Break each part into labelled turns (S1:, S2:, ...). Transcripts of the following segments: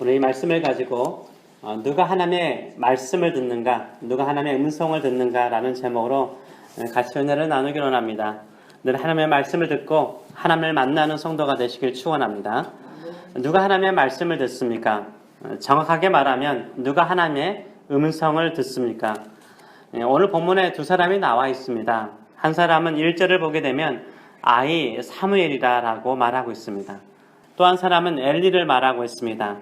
S1: 오늘 이 말씀을 가지고 누가 하나님의 말씀을 듣는가, 누가 하나님의 음성을 듣는가라는 제목으로 같이 은혜를 나누기로 합니다. 늘 하나님의 말씀을 듣고 하나님을 만나는 성도가 되시길 축원합니다. 누가 하나님의 말씀을 듣습니까? 정확하게 말하면 누가 하나님의 음성을 듣습니까? 오늘 본문에 두 사람이 나와 있습니다. 한 사람은 1절을 보게 되면 아이 사무엘이라고 말하고 있습니다. 또 한 사람은 엘리를 말하고 있습니다.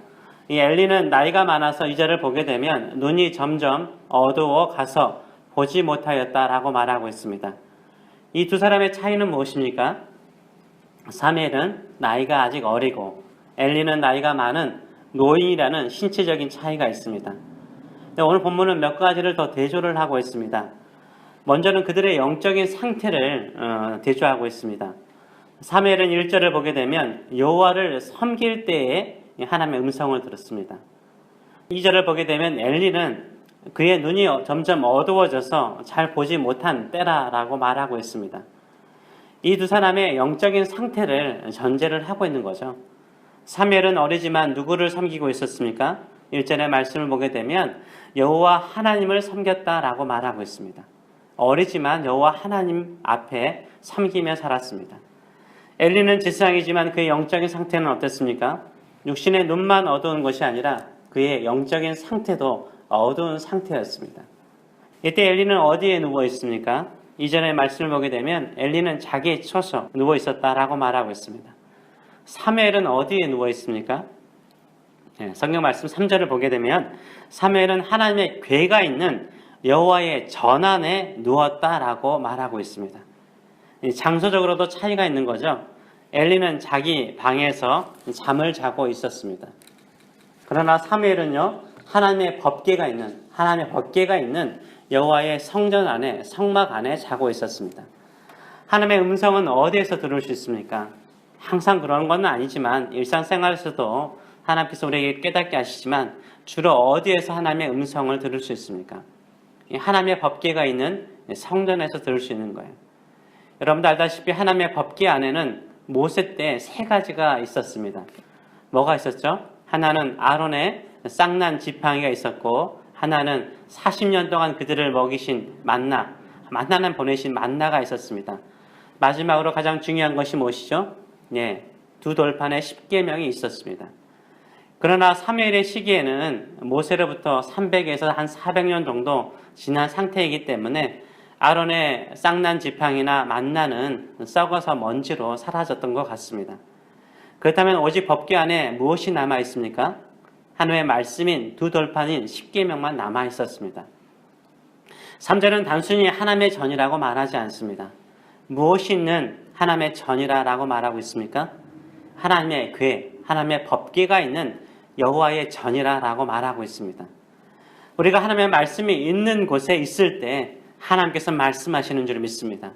S1: 이 엘리는 나이가 많아서 2절을 보게 되면 눈이 점점 어두워 가서 보지 못하였다라고 말하고 있습니다. 이 두 사람의 차이는 무엇입니까? 사무엘은 나이가 아직 어리고 엘리는 나이가 많은 노인이라는 신체적인 차이가 있습니다. 오늘 본문은 몇 가지를 더 대조를 하고 있습니다. 먼저는 그들의 영적인 상태를 대조하고 있습니다. 사무엘은 1절을 보게 되면 여호와를 섬길 때에 하나님의 음성을 들었습니다. 2절을 보게 되면 엘리는 그의 눈이 점점 어두워져서 잘 보지 못한 때라라고 말하고 있습니다. 이 두 사람의 영적인 상태를 전제를 하고 있는 거죠. 사무엘은 어리지만 누구를 섬기고 있었습니까? 1절의 말씀을 보게 되면 여호와 하나님을 섬겼다라고 말하고 있습니다. 어리지만 여호와 하나님 앞에 섬기며 살았습니다. 엘리는 지상이지만 그의 영적인 상태는 어땠습니까? 육신의 눈만 어두운 것이 아니라 그의 영적인 상태도 어두운 상태였습니다. 이때 엘리는 어디에 누워 있습니까? 이전의 말씀을 보게 되면 엘리는 자기에 쳐서 누워 있었다라고 말하고 있습니다. 사무엘은 어디에 누워 있습니까? 성경 말씀 3절을 보게 되면 사무엘은 하나님의 궤가 있는 여호와의 전안에 누웠다라고 말하고 있습니다. 장소적으로도 차이가 있는 거죠. 엘리는 자기 방에서 잠을 자고 있었습니다. 그러나 사무엘은요, 하나님의 법궤가 있는 여호와의 성전 안에, 성막 안에 자고 있었습니다. 하나님의 음성은 어디에서 들을 수 있습니까? 항상 그런 건 아니지만 일상생활에서도 하나님께서 우리에게 깨닫게 하시지만 주로 어디에서 하나님의 음성을 들을 수 있습니까? 하나님의 법궤가 있는 성전에서 들을 수 있는 거예요. 여러분도 알다시피 하나님의 법궤 안에는 모세 때 세 가지가 있었습니다. 뭐가 있었죠? 하나는 아론의 쌍난 지팡이가 있었고, 하나는 40년 동안 그들을 먹이신 만나는 보내신 만나가 있었습니다. 마지막으로 가장 중요한 것이 무엇이죠? 두 돌판의 십계명이 있었습니다. 그러나 사무엘의 시기에는 모세로부터 300에서 한 400년 정도 지난 상태이기 때문에 아론의 쌍난 지팡이나 만나는 썩어서 먼지로 사라졌던 것 같습니다. 그렇다면 오직 법궤 안에 무엇이 남아 있습니까? 하나님의 말씀인 두 돌판인 십계명만 남아 있었습니다. 3절은 단순히 하나님의 전이라고 말하지 않습니다. 무엇이 있는 하나님의 전이라고 말하고 있습니까? 하나님의 궤, 하나님의 법궤가 있는 여호와의 전이라고 말하고 있습니다. 우리가 하나님의 말씀이 있는 곳에 있을 때 하나님께서 말씀하시는 줄 믿습니다.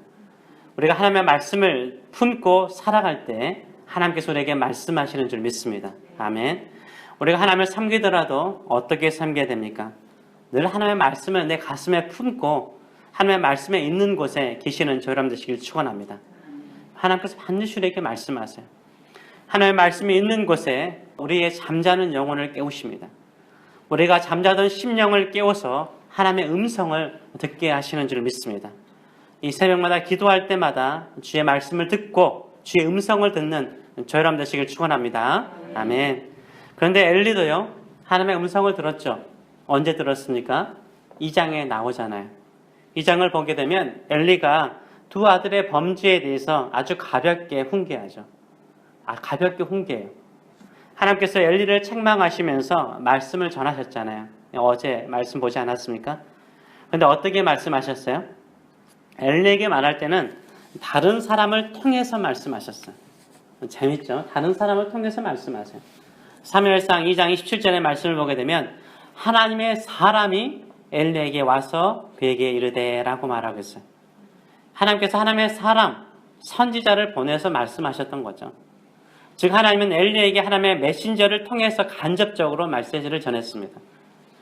S1: 우리가 하나님의 말씀을 품고 살아갈 때 하나님께서 우리에게 말씀하시는 줄 믿습니다. 아멘. 우리가 하나님을 섬기더라도 어떻게 섬겨야 됩니까? 늘 하나님의 말씀을 내 가슴에 품고 하나님의 말씀에 있는 곳에 계시는 저 여러분 되시길 축원합니다. 하나님께서 반드시 우리에게 말씀하세요. 하나님의 말씀이 있는 곳에 우리의 잠자는 영혼을 깨우십니다. 우리가 잠자던 심령을 깨워서 하나님의 음성을 듣게 하시는 줄 믿습니다. 이 새벽마다 기도할 때마다 주의 말씀을 듣고 주의 음성을 듣는 저 여러분 되시길 축원합니다. 아멘. 그런데 엘리도요, 하나님의 음성을 들었죠. 언제 들었습니까? 2장에 나오잖아요. 2장을 보게 되면 엘리가 두 아들의 범죄에 대해서 아주 가볍게 훈계하죠. 가볍게 훈계해요. 하나님께서 엘리를 책망하시면서 말씀을 전하셨잖아요. 어제 말씀 보지 않았습니까? 그런데 어떻게 말씀하셨어요? 엘리에게 말할 때는 다른 사람을 통해서 말씀하셨어요. 재밌죠? 다른 사람을 통해서 말씀하세요. 사무엘상 2장 27절의 말씀을 보게 되면 하나님의 사람이 엘리에게 와서 그에게 이르되라고 말하고 있어요. 하나님께서 하나님의 사람, 선지자를 보내서 말씀하셨던 거죠. 즉 하나님은 엘리에게 하나님의 메신저를 통해서 간접적으로 메시지를 전했습니다.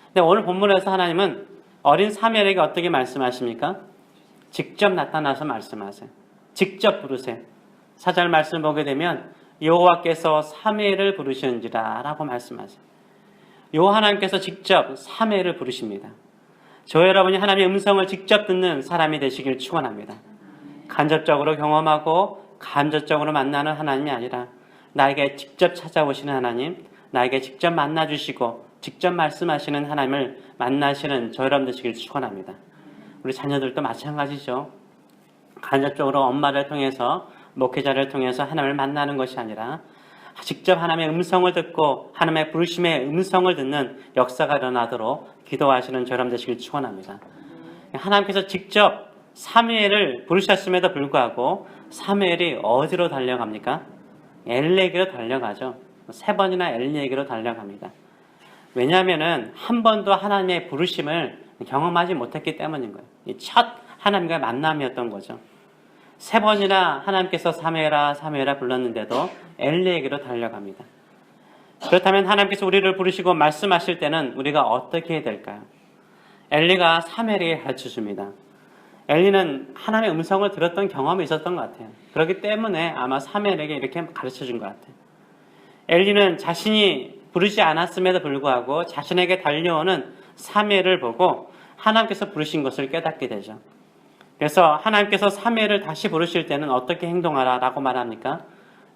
S1: 근데 오늘 본문에서 하나님은 어린 사무엘에게 어떻게 말씀하십니까? 직접 나타나서 말씀하세요. 직접 부르세요. 4절 말씀 보게 되면 여호와께서 사무엘을 부르시는지라 라고 말씀하세요. 요 하나님께서 직접 3회를 부르십니다. 저 여러분이 하나님의 음성을 직접 듣는 사람이 되시길 축원합니다. 간접적으로 경험하고 간접적으로 만나는 하나님이 아니라 나에게 직접 찾아오시는 하나님, 나에게 직접 만나주시고 직접 말씀하시는 하나님을 만나시는 저 여러분 되시길 축원합니다. 우리 자녀들도 마찬가지죠. 간접적으로 엄마를 통해서 목회자를 통해서 하나님을 만나는 것이 아니라 직접 하나님의 음성을 듣고 하나님의 부르심의 음성을 듣는 역사가 일어나도록 기도하시는 저 여러분 되시길 축원합니다. 하나님께서 직접 사무엘을 부르셨음에도 불구하고 사무엘이 어디로 달려갑니까? 엘리에게로 달려가죠. 3번이나 엘리에게로 달려갑니다. 왜냐하면 한 번도 하나님의 부르심을 경험하지 못했기 때문인 거예요. 첫 하나님과의 만남이었던 거죠. 3번이나 하나님께서 사무엘아 사무엘아 불렀는데도 엘리에게로 달려갑니다. 그렇다면 하나님께서 우리를 부르시고 말씀하실 때는 우리가 어떻게 해야 될까요? 엘리가 사무엘에게 가르쳐줍니다. 엘리는 하나님의 음성을 들었던 경험이 있었던 것 같아요. 그렇기 때문에 아마 사무엘에게 이렇게 가르쳐준 것 같아요. 엘리는 자신이 부르지 않았음에도 불구하고 자신에게 달려오는 사무엘을 보고 하나님께서 부르신 것을 깨닫게 되죠. 그래서 하나님께서 사무엘을 다시 부르실 때는 어떻게 행동하라 라고 말합니까?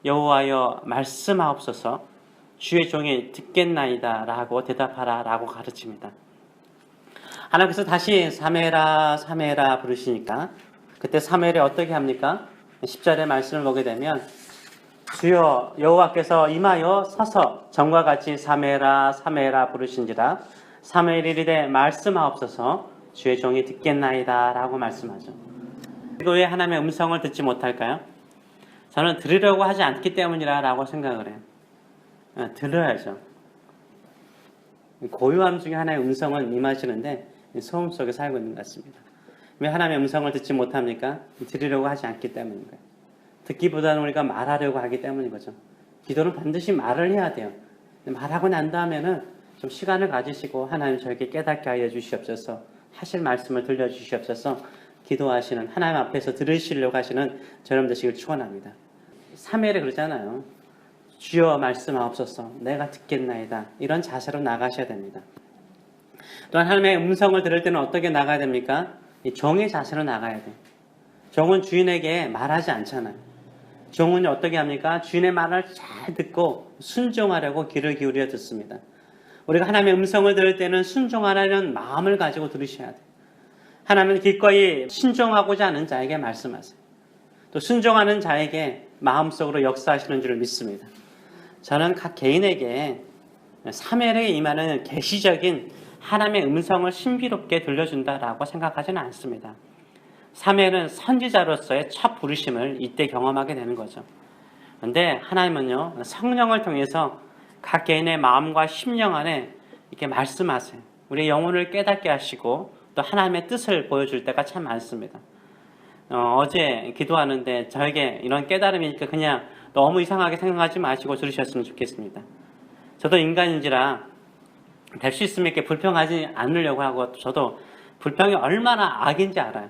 S1: 여호와여 말씀하옵소서 주의 종이 듣겠나이다 라고 대답하라 라고 가르칩니다. 하나님께서 다시 사무엘아 사무엘아 부르시니까 그때 사무엘이 어떻게 합니까? 10절의 말씀을 보게 되면 주여 여호와께서 임하여 서서 전과 같이 사무엘아 사무엘아 부르신지라 사무엘이 이르되 말씀하옵소서 주의 종이 듣겠나이다 라고 말씀하죠. 그리고 왜 하나님의 음성을 듣지 못할까요? 저는 들으려고 하지 않기 때문이라 라고 생각을 해요. 들어야죠. 고요함 중에 하나의 음성은 임하시는데 소음 속에 살고 있는 것 같습니다. 왜 하나님의 음성을 듣지 못합니까? 들으려고 하지 않기 때문인 거예요. 듣기보다는 우리가 말하려고 하기 때문인 거죠. 기도는 반드시 말을 해야 돼요. 말하고 난 다음에는 좀 시간을 가지시고 하나님 저에게 깨닫게 하여 주시옵소서 하실 말씀을 들려주시옵소서 기도하시는 하나님 앞에서 들으시려고 하시는 저런 되시길 축원합니다. 3회를 그러잖아요. 주여 말씀하옵소서 내가 듣겠나이다 이런 자세로 나가셔야 됩니다. 또한 하나님의 음성을 들을 때는 어떻게 나가야 됩니까? 이 종의 자세로 나가야 돼요. 종은 주인에게 말하지 않잖아요. 종은 어떻게 합니까? 주인의 말을 잘 듣고 순종하려고 귀를 기울여 듣습니다. 우리가 하나님의 음성을 들을 때는 순종하려는 마음을 가지고 들으셔야 돼요. 하나님은 기꺼이 순종하고자 하는 자에게 말씀하세요. 또 순종하는 자에게 마음속으로 역사하시는 줄을 믿습니다. 저는 각 개인에게 사무엘에게 임하는 계시적인 하나님의 음성을 신비롭게 들려준다라고 생각하지는 않습니다. 사무엘은 선지자로서의 첫 부르심을 이때 경험하게 되는 거죠. 그런데 하나님은요 성령을 통해서 각 개인의 마음과 심령 안에 이렇게 말씀하세요. 우리의 영혼을 깨닫게 하시고 또 하나님의 뜻을 보여줄 때가 참 많습니다. 어제 기도하는데 저에게 이런 깨달음이니까 그냥 너무 이상하게 생각하지 마시고 들으셨으면 좋겠습니다. 저도 인간인지라 될 수 있으면 이렇게 불평하지 않으려고 하고 저도 불평이 얼마나 악인지 알아요.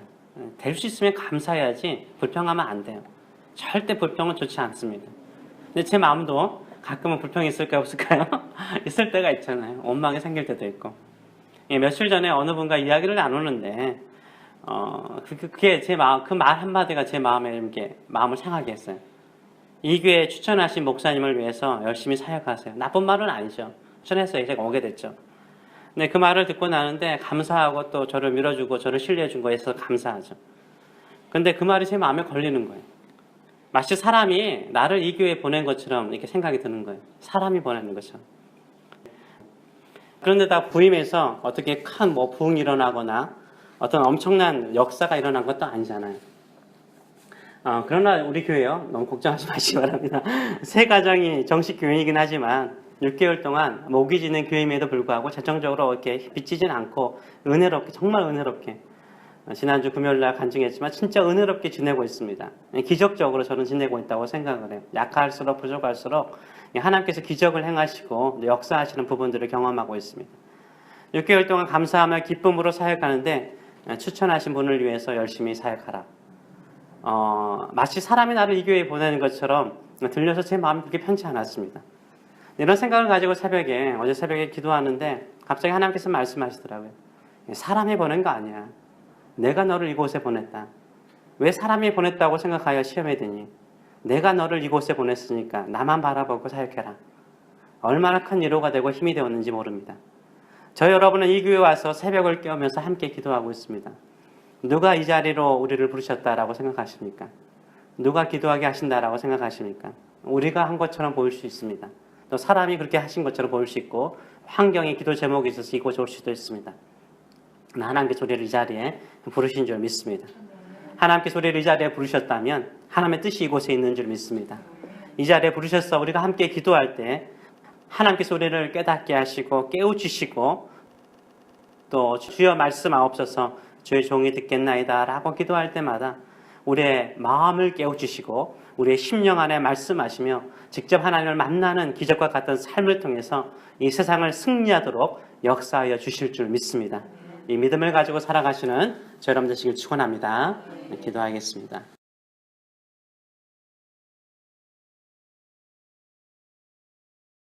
S1: 될 수 있으면 감사해야지 불평하면 안 돼요. 절대 불평은 좋지 않습니다. 근데 제 마음도 가끔은 불평이 있을까요 없을까요? 있을 때가 있잖아요. 원망이 생길 때도 있고. 며칠 전에 어느 분과 이야기를 나누는데 그게 제 마음, 그 말 한마디가 제 마음에 이렇게 마음을 상하게 했어요. 이 교회 추천하신 목사님을 위해서 열심히 사역하세요. 나쁜 말은 아니죠. 추천해서 제가 오게 됐죠. 근데 그 말을 듣고 나는데 감사하고 또 저를 밀어주고 저를 신뢰해준 거에서 감사하죠. 근데 그 말이 제 마음에 걸리는 거예요. 마치 사람이 나를 이 교회에 보낸 것처럼 이렇게 생각이 드는 거예요. 사람이 보내는 것처럼. 그런데다 부임해서 어떻게 큰 부흥이 일어나거나 어떤 엄청난 역사가 일어난 것도 아니잖아요. 그러나 우리 교회요. 너무 걱정하지 마시기 바랍니다. 새 가정이 정식 교회이긴 하지만 6개월 동안 목이 지는 교회임에도 불구하고 재정적으로 이렇게 빚지진 않고 은혜롭게 정말 은혜롭게 지난주 금요일날 간증했지만 진짜 은혜롭게 지내고 있습니다. 기적적으로 저는 지내고 있다고 생각을 해요. 약할수록 부족할수록 하나님께서 기적을 행하시고 역사하시는 부분들을 경험하고 있습니다. 6개월 동안 감사하며 기쁨으로 사역하는데 추천하신 분을 위해서 열심히 사역하라. 마치 사람이 나를 이 교회에 보내는 것처럼 들려서 제 마음이 그렇게 편치 않았습니다. 이런 생각을 가지고 어제 새벽에 기도하는데 갑자기 하나님께서 말씀하시더라고요. 사람이 보낸 거 아니야. 내가 너를 이곳에 보냈다. 왜 사람이 보냈다고 생각하여 시험에 드니? 내가 너를 이곳에 보냈으니까 나만 바라보고 사역해라. 얼마나 큰 위로가 되고 힘이 되었는지 모릅니다. 저 여러분은 이 교회 와서 새벽을 깨우면서 함께 기도하고 있습니다. 누가 이 자리로 우리를 부르셨다라고 생각하십니까? 누가 기도하게 하신다라고 생각하십니까? 우리가 한 것처럼 보일 수 있습니다. 또 사람이 그렇게 하신 것처럼 보일 수 있고 환경에 기도 제목이 있어서 이곳에 올 수도 있습니다. 하나님께서 우리를 이 자리에 부르신 줄 믿습니다. 하나님께서 우리를 이 자리에 부르셨다면 하나님의 뜻이 이곳에 있는 줄 믿습니다. 이 자리에 부르셔서 우리가 함께 기도할 때 하나님께서 우리를 깨닫게 하시고 깨우치시고 또 주여 말씀하옵소서 주의 종이 듣겠나이다 라고 기도할 때마다 우리의 마음을 깨우치시고 우리의 심령 안에 말씀하시며 직접 하나님을 만나는 기적과 같은 삶을 통해서 이 세상을 승리하도록 역사하여 주실 줄 믿습니다. 이 믿음을 가지고 살아가시는 저 여러분 되시길 축원합니다. 기도하겠습니다.